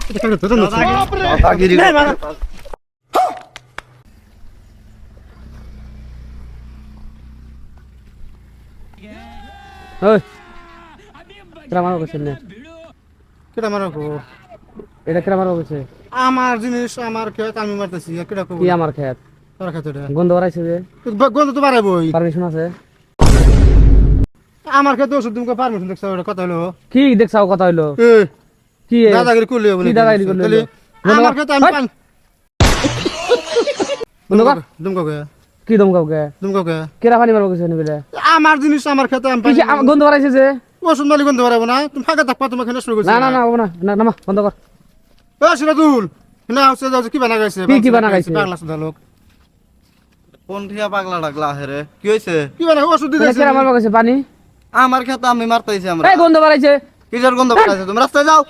দাদাগিরি ওই কেরা মারা গেছে না কেটা মারা গো এটা কেরা মারা গেছে আমার জিনিস আমার খেত আমি মারতেছি কেটা কো কি আমার খেত তোর খেত এটা গন্ধ বাড়াইছে যে গন্ধ তো বাড়াইবই পারমিশন আছে আমার খেতে ওষুধ তুমি পারমিশন দেখছ ওটা কথা হলো কি দেখছাও কথা হইলো এ কি দাদাগিরি করলে কি দাদাগিরি করলে? আমার খেতে আমি পান বন্ধ কর দুমকাকে কি দম কাউকে দুমকাকে কেরা পানি মারা গেছে নিবিলে আমার জিনিস আমার খেতে আমি কি যে আমার গন্ধ বাড়াইছে যে ওষুধ মালি গন্ধ বাড়াবো না তুমি ফাঁকা থাকবা তোমাকে খেলে শুরু করছি না না না ও না না নামা বন্ধ কর ও সিরাজুল না হচ্ছে যাও কি বানা গাইছে কি বানা গাইছে? পাগলা সুদা লোক কোন ঠিয়া পাগলা ডাকলা হেরে কি হইছে কি বানা ওষুধ এটা দিতেছে কেরা মারা গেছে পানি আমার খেতে আমি মারতাইছি আমরা এই গন্ধ বাড়াইছে কিসের গন্ধ পাঠাইছে তুমি রাস্তায় যাও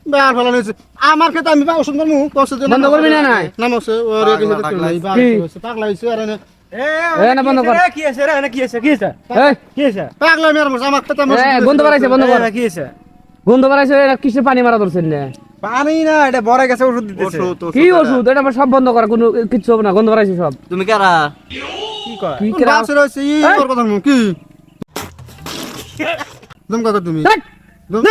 বেয়ার ফেলা নিয়েছে আমার খেতে আমি ওষুধ মারমু ওষুধ বন্ধ করবি না নাই নামছে ওরে কিছু দেখতে নাই কি? পাগলা হইছে আর এনে এ না বন্ধ কর কি আছে রে কি আছে কি আছে এই কি আছে পাগলা মেরে মরছে আমার খেতে আমি এ গন্ধ বাড়াইছে বন্ধ কর কি আছে গন্ধ বাড়াইছে এটা কিসের পানি মারা ধরছেন না পানি না এটা বড় গেছে ওষুধ দিতেছে ওষুধ কি ওষুধ এটা আমার সব বন্ধ করা কোনো কিচ্ছু হবে না গন্ধ বাড়াইছে সব তুমি কারা কি কয় কি কোন কেরা বাসে রইছে ই তোর কথা মু কি দুমকা কর তুমি ধ্যাৎ! দুম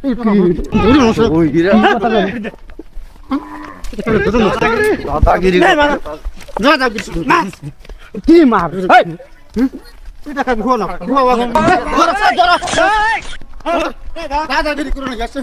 এই কি ওরে মশা ওই গিরা দাদাগিরি যা যা কিছু না কি মার এই এটা কাজ হলো না ঘুয়া দাদাগিরি করো না গেছে